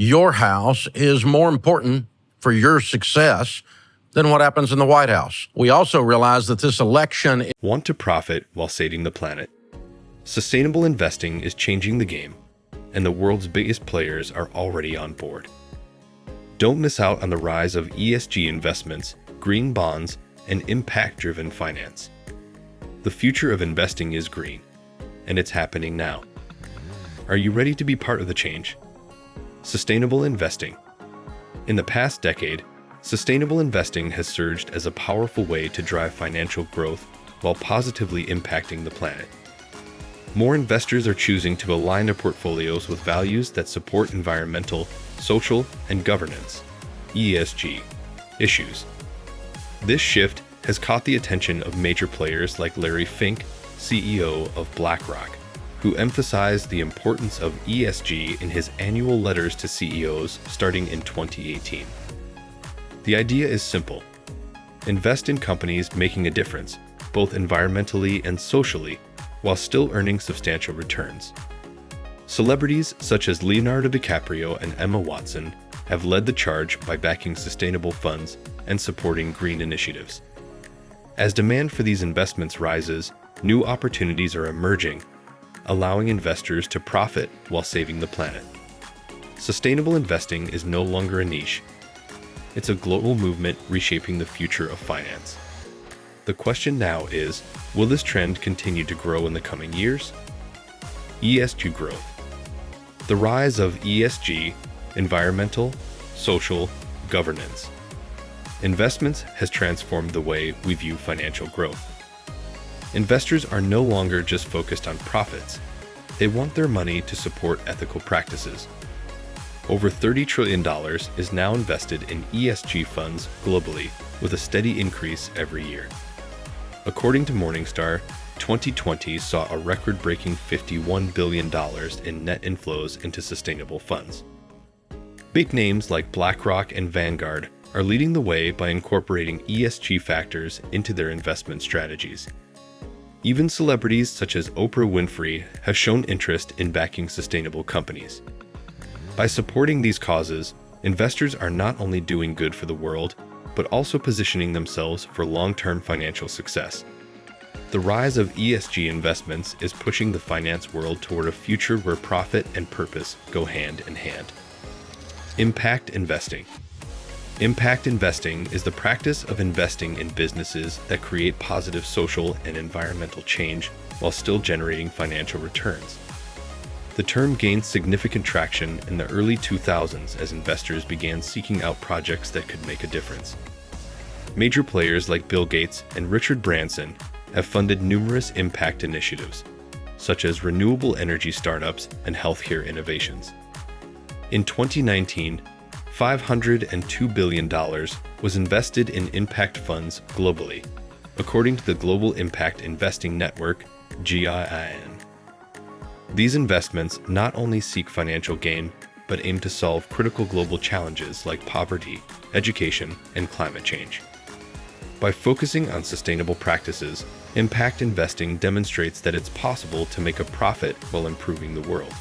your house is more important for your success than what happens in the White House. We also realize that this election... Want to profit while saving the planet? Sustainable investing is changing the game, and the world's biggest players are already on board. Don't miss out on the rise of ESG investments, green bonds, and impact-driven finance. The future of investing is green, and it's happening now. Are you ready to be part of the change? Sustainable investing. In the past decade, sustainable investing has surged as a powerful way to drive financial growth while positively impacting the planet. More investors are choosing to align their portfolios with values that support environmental, social, and governance (ESG) issues. This shift has caught the attention of major players like Larry Fink, CEO of BlackRock, who emphasized the importance of ESG in his annual letters to CEOs starting in 2018. The idea is simple. Invest in companies making a difference, both environmentally and socially, while still earning substantial returns. Celebrities such as Leonardo DiCaprio and Emma Watson have led the charge by backing sustainable funds and supporting green initiatives. As demand for these investments rises, new opportunities are emerging, allowing investors to profit while saving the planet. Sustainable investing is no longer a niche. It's a global movement reshaping the future of finance. The question now is, will this trend continue to grow in the coming years? ESG growth. The rise of ESG, environmental, social, governance. Investments has transformed the way we view financial growth. Investors are no longer just focused on profits. They want their money to support ethical practices. Over $30 trillion is now invested in ESG funds globally, with a steady increase every year. According to Morningstar, 2020 saw a record-breaking $51 billion in net inflows into sustainable funds. Big names like BlackRock and Vanguard are leading the way by incorporating ESG factors into their investment strategies. Even celebrities such as Oprah Winfrey have shown interest in backing sustainable companies. By supporting these causes, investors are not only doing good for the world, but also positioning themselves for long-term financial success. The rise of ESG investments is pushing the finance world toward a future where profit and purpose go hand in hand. Impact investing. Impact investing is the practice of investing in businesses that create positive social and environmental change while still generating financial returns. The term gained significant traction in the early 2000s as investors began seeking out projects that could make a difference. Major players like Bill Gates and Richard Branson have funded numerous impact initiatives, such as renewable energy startups and healthcare innovations. In 2019, $502 billion was invested in impact funds globally, according to the Global Impact Investing Network, GIIN. These investments not only seek financial gain, but aim to solve critical global challenges like poverty, education, and climate change. By focusing on sustainable practices, impact investing demonstrates that it's possible to make a profit while improving the world.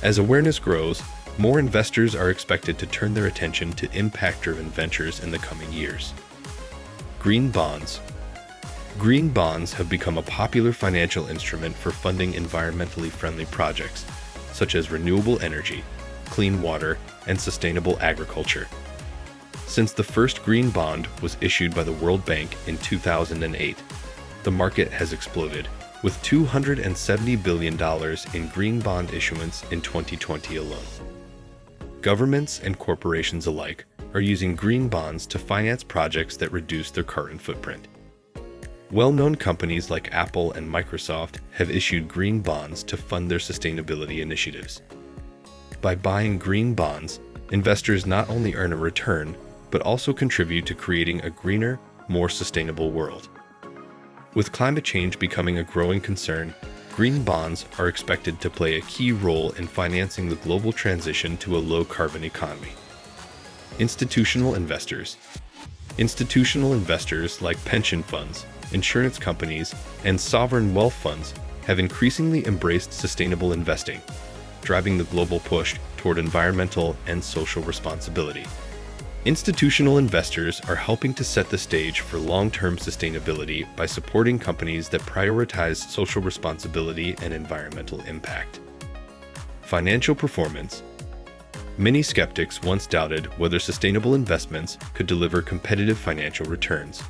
As awareness grows, more investors are expected to turn their attention to impact-driven ventures in the coming years. Green bonds. Green bonds have become a popular financial instrument for funding environmentally friendly projects, such as renewable energy, clean water, and sustainable agriculture. Since the first green bond was issued by the World Bank in 2008, the market has exploded, with $270 billion in green bond issuance in 2020 alone. Governments and corporations alike are using green bonds to finance projects that reduce their carbon footprint. Well-known companies like Apple and Microsoft have issued green bonds to fund their sustainability initiatives. By buying green bonds, investors not only earn a return, but also contribute to creating a greener, more sustainable world. With climate change becoming a growing concern, green bonds are expected to play a key role in financing the global transition to a low-carbon economy. Institutional investors. Institutional investors like pension funds, insurance companies, and sovereign wealth funds have increasingly embraced sustainable investing, driving the global push toward environmental and social responsibility. Institutional investors are helping to set the stage for long-term sustainability by supporting companies that prioritize social responsibility and environmental impact. Financial performance. Many skeptics once doubted whether sustainable investments could deliver competitive financial returns.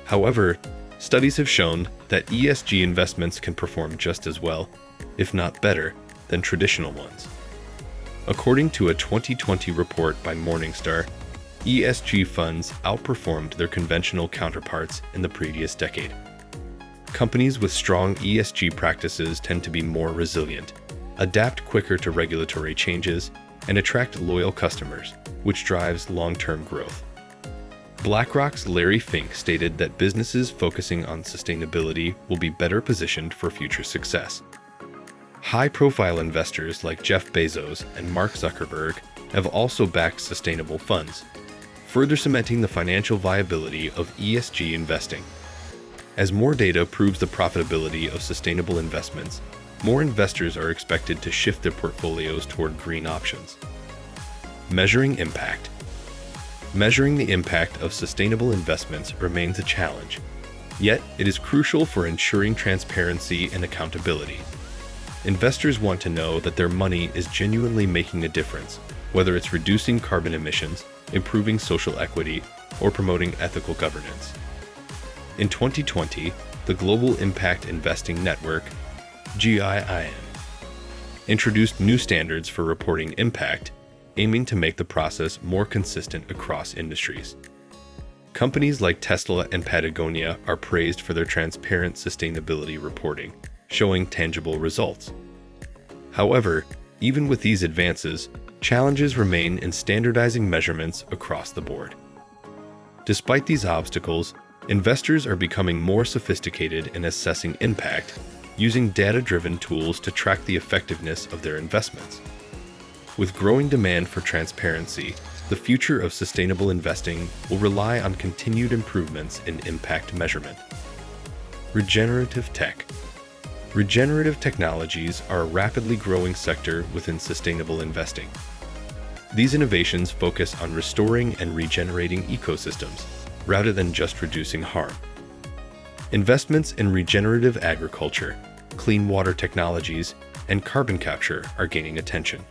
However, studies have shown that ESG investments can perform just as well, if not better, than traditional ones. According to a 2020 report by Morningstar, ESG funds outperformed their conventional counterparts in the previous decade. Companies with strong ESG practices tend to be more resilient, adapt quicker to regulatory changes, and attract loyal customers, which drives long-term growth. BlackRock's Larry Fink stated that businesses focusing on sustainability will be better positioned for future success. High-profile investors like Jeff Bezos and Mark Zuckerberg have also backed sustainable funds, further cementing the financial viability of ESG investing. As more data proves the profitability of sustainable investments, more investors are expected to shift their portfolios toward green options. Measuring impact. Measuring the impact of sustainable investments remains a challenge, yet it is crucial for ensuring transparency and accountability. Investors want to know that their money is genuinely making a difference, whether it's reducing carbon emissions, improving social equity, or promoting ethical governance. In 2020, the Global Impact Investing Network, GIIN, introduced new standards for reporting impact, aiming to make the process more consistent across industries. Companies like Tesla and Patagonia are praised for their transparent sustainability reporting, showing tangible results. However, even with these advances, challenges remain in standardizing measurements across the board. Despite these obstacles, investors are becoming more sophisticated in assessing impact, using data-driven tools to track the effectiveness of their investments. With growing demand for transparency, the future of sustainable investing will rely on continued improvements in impact measurement. Regenerative tech. Regenerative technologies are a rapidly growing sector within sustainable investing. These innovations focus on restoring and regenerating ecosystems, rather than just reducing harm. Investments in regenerative agriculture, clean water technologies, and carbon capture are gaining attention.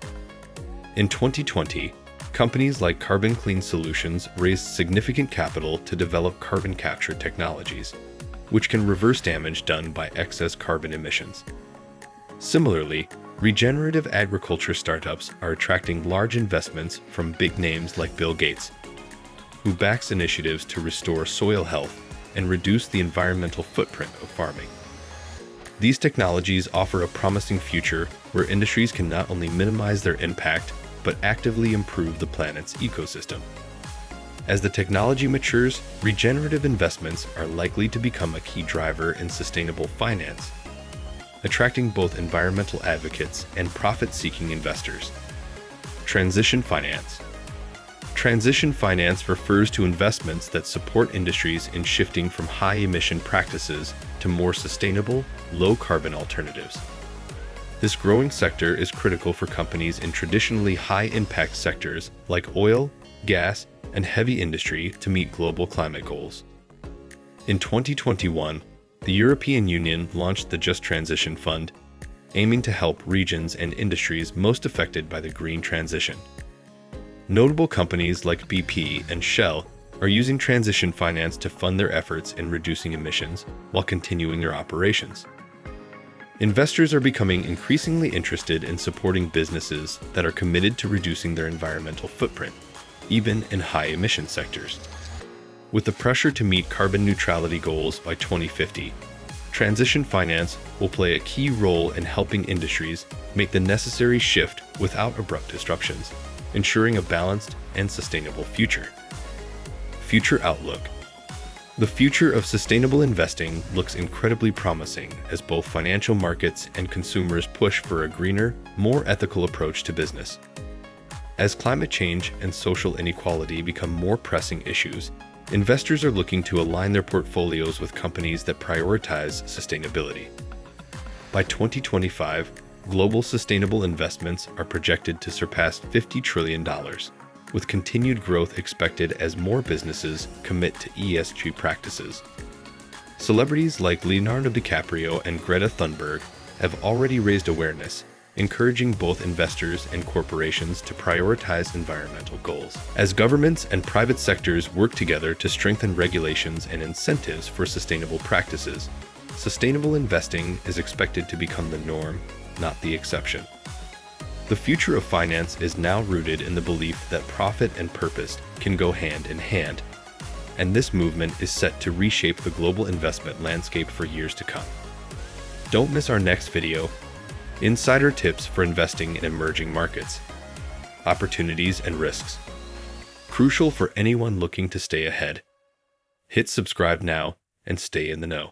In 2020, companies like Carbon Clean Solutions raised significant capital to develop carbon capture technologies, which can reverse damage done by excess carbon emissions. Similarly, regenerative agriculture startups are attracting large investments from big names like Bill Gates, who backs initiatives to restore soil health and reduce the environmental footprint of farming. These technologies offer a promising future where industries can not only minimize their impact, but actively improve the planet's ecosystem. As the technology matures, regenerative investments are likely to become a key driver in sustainable finance, attracting both environmental advocates and profit-seeking investors. Transition finance. Transition finance refers to investments that support industries in shifting from high-emission practices to more sustainable, low-carbon alternatives. This growing sector is critical for companies in traditionally high-impact sectors like oil, gas, and heavy industry to meet global climate goals. In 2021, the European Union launched the Just Transition Fund, aiming to help regions and industries most affected by the green transition. Notable companies like BP and Shell are using transition finance to fund their efforts in reducing emissions while continuing their operations. Investors are becoming increasingly interested in supporting businesses that are committed to reducing their environmental footprint, even in high-emission sectors. With the pressure to meet carbon neutrality goals by 2050, transition finance will play a key role in helping industries make the necessary shift without abrupt disruptions, ensuring a balanced and sustainable future. Future outlook. The future of sustainable investing looks incredibly promising as both financial markets and consumers push for a greener, more ethical approach to business. As climate change and social inequality become more pressing issues, investors are looking to align their portfolios with companies that prioritize sustainability. By 2025, global sustainable investments are projected to surpass $50 trillion, with continued growth expected as more businesses commit to ESG practices. Celebrities like Leonardo DiCaprio and Greta Thunberg have already raised awareness, encouraging both investors and corporations to prioritize environmental goals. As governments and private sectors work together to strengthen regulations and incentives for sustainable practices, sustainable investing is expected to become the norm, not the exception. The future of finance is now rooted in the belief that profit and purpose can go hand in hand, and this movement is set to reshape the global investment landscape for years to come. Don't miss our next video, Insider Tips for Investing in Emerging Markets, Opportunities and Risks. Crucial for anyone looking to stay ahead. Hit subscribe now and stay in the know.